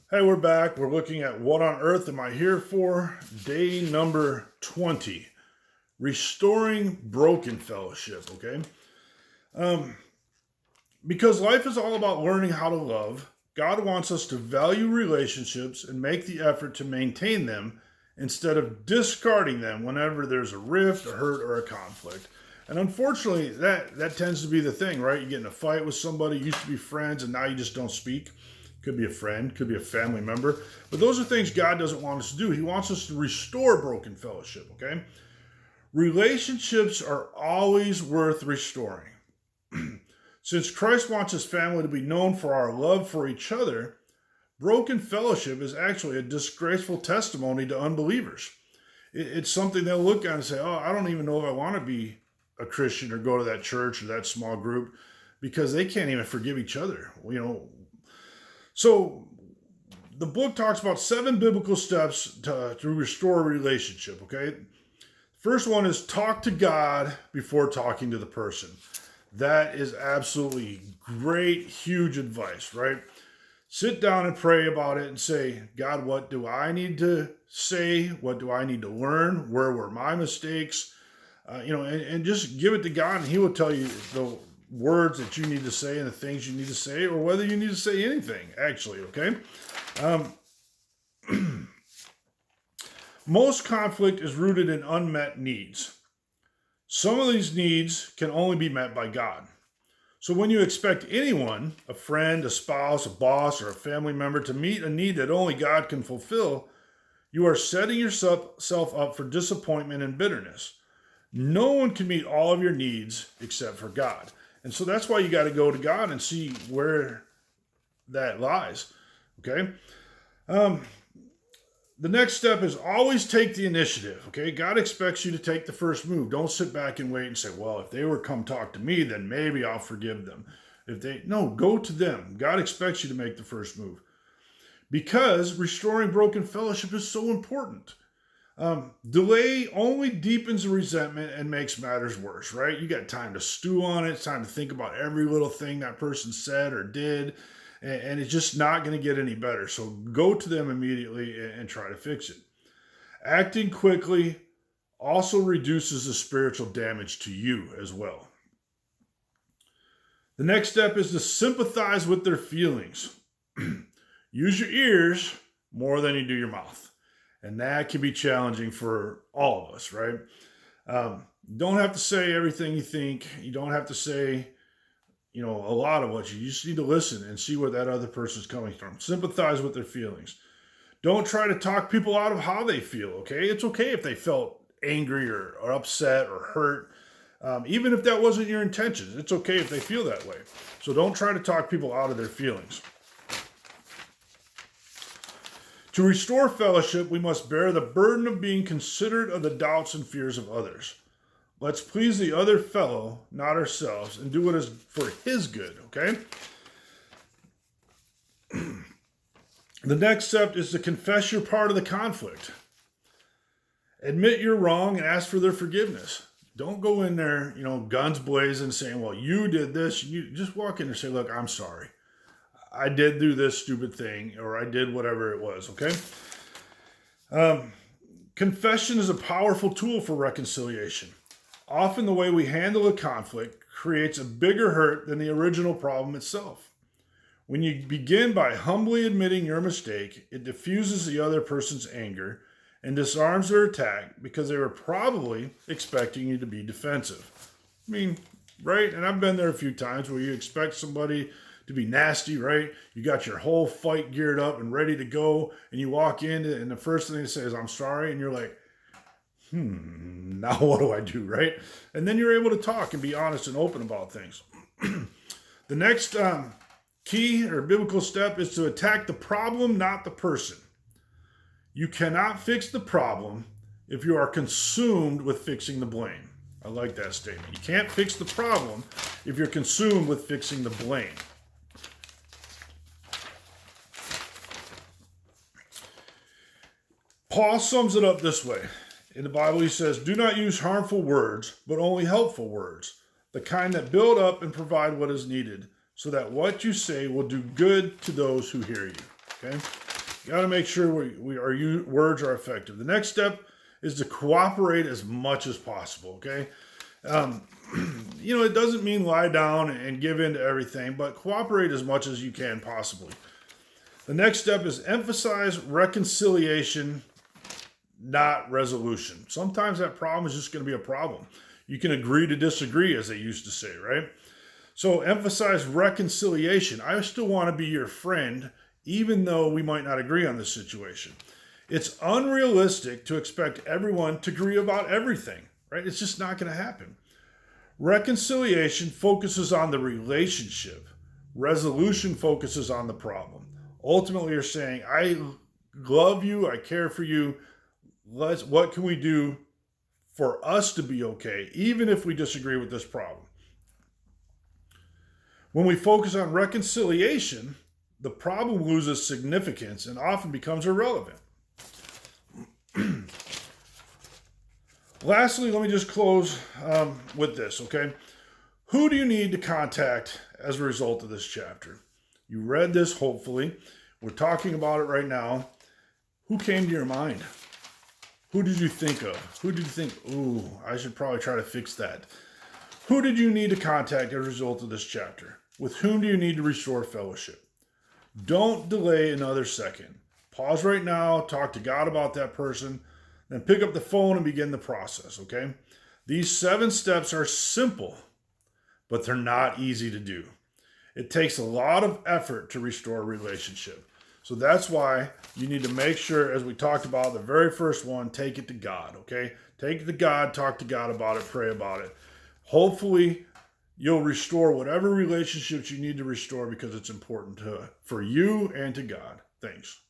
Hey, we're back. We're looking at What on Earth Am I Here For? Day number 20. Restoring Broken Fellowship, okay? Um, because life is all about learning how to love, God wants us to value relationships and make the effort to maintain them instead of discarding them whenever there's a rift, a hurt, or a conflict. And unfortunately, that tends to be the thing, right? You get in a fight with somebody, used to be friends, and now you just don't speak. Could be a friend, could be a family member. But those are things God doesn't want us to do. He wants us to restore broken fellowship, okay? Relationships are always worth restoring. Since Christ wants his family to be known for our love for each other, broken fellowship is actually a disgraceful testimony to unbelievers. It's something they'll look at and say, oh, I don't even know if I want to be a Christian or go to that church or that small group because they can't even forgive each other. So the book talks about 7 biblical steps to restore a relationship, okay? First one is talk to God before talking to the person. That is absolutely great, huge advice, right? Sit down and pray about it and say, God, what do I need to say? What do I need to learn? Where were my mistakes? And just give it to God, and he will tell you the words that you need to say and the things you need to say, or whether you need to say anything, actually, okay? Most conflict is rooted in unmet needs. Some of these needs can only be met by God. So when you expect anyone, a friend, a spouse, a boss, or a family member, to meet a need that only God can fulfill, you are setting yourself up for disappointment and bitterness. No one can meet all of your needs except for God. And so that's why you got to go to God and see where that lies. Okay? The next step is always take the initiative. Okay? God expects you to take the first move. Don't sit back and wait and say, well, if they were come talk to me, then maybe I'll forgive them. No, go to them. God expects you to make the first move. Because restoring broken fellowship is so important. Delay only deepens the resentment and makes matters worse, right? You got time to stew on it. It's time to think about every little thing that person said or did, and it's just not going to get any better. So go to them immediately and try to fix it. Acting quickly also reduces the spiritual damage to you as well. The next step is to sympathize with their feelings. Use your ears more than you do your mouth. And that can be challenging for all of us, right? Don't have to say everything you think. You don't have to say, a lot of what you just need to listen and see where that other person's coming from. Sympathize with their feelings. Don't try to talk people out of how they feel, okay? It's okay if they felt angry or upset or hurt. Even if that wasn't your intention, it's okay if they feel that way. So don't try to talk people out of their feelings. To restore fellowship, we must bear the burden of being considerate of the doubts and fears of others. Let's please the other fellow, not ourselves, and do what is for his good, okay? The next step is to confess your part of the conflict. Admit you're wrong and ask for their forgiveness. Don't go in there, guns blazing, saying, well, you did this. You just walk in and say, look, I'm sorry. I did do this stupid thing, or I did whatever it was, okay? Confession is a powerful tool for reconciliation. Often the way we handle a conflict creates a bigger hurt than the original problem itself. When you begin by humbly admitting your mistake, it diffuses the other person's anger and disarms their attack because they were probably expecting you to be defensive. I mean, right? And I've been there a few times where you expect somebody to be nasty, right? You got your whole fight geared up and ready to go, and you walk in, and the first thing they say is, I'm sorry, and you're like, now what do I do, right? And then you're able to talk and be honest and open about things. The next key or biblical step is to attack the problem, not the person. You cannot fix the problem if you are consumed with fixing the blame. I like that statement. You can't fix the problem if you're consumed with fixing the blame. Paul sums it up this way. In the Bible, he says, do not use harmful words, but only helpful words, the kind that build up and provide what is needed, so that what you say will do good to those who hear you. Okay? Got to make sure our words are effective. The next step is to cooperate as much as possible, okay? It doesn't mean lie down and give in to everything, but cooperate as much as you can possibly. The next step is emphasize reconciliation, not resolution. Sometimes that problem is just going to be a problem. You can agree to disagree, as they used to say, right? So emphasize reconciliation. I still want to be your friend, even though we might not agree on this situation. It's unrealistic to expect everyone to agree about everything, right? It's just not going to happen. Reconciliation focuses on the relationship. Resolution focuses on the problem. Ultimately, you're saying, I love you, I care for you. What can we do for us to be okay, even if we disagree with this problem? When we focus on reconciliation, the problem loses significance and often becomes irrelevant. Lastly, let me just close with this, okay? Who do you need to contact as a result of this chapter? You read this, hopefully. We're talking about it right now. Who came to your mind? Who did you think of? Who did you think, ooh, I should probably try to fix that? Who did you need to contact as a result of this chapter? With whom do you need to restore fellowship? Don't delay another second. Pause right now, talk to God about that person, then pick up the phone and begin the process, okay? These 7 steps are simple, but they're not easy to do. It takes a lot of effort to restore a relationship. So that's why you need to make sure, as we talked about, the very first one, take it to God, okay? Take it to God, talk to God about it, pray about it. Hopefully, you'll restore whatever relationships you need to restore because it's important for you and to God. Thanks.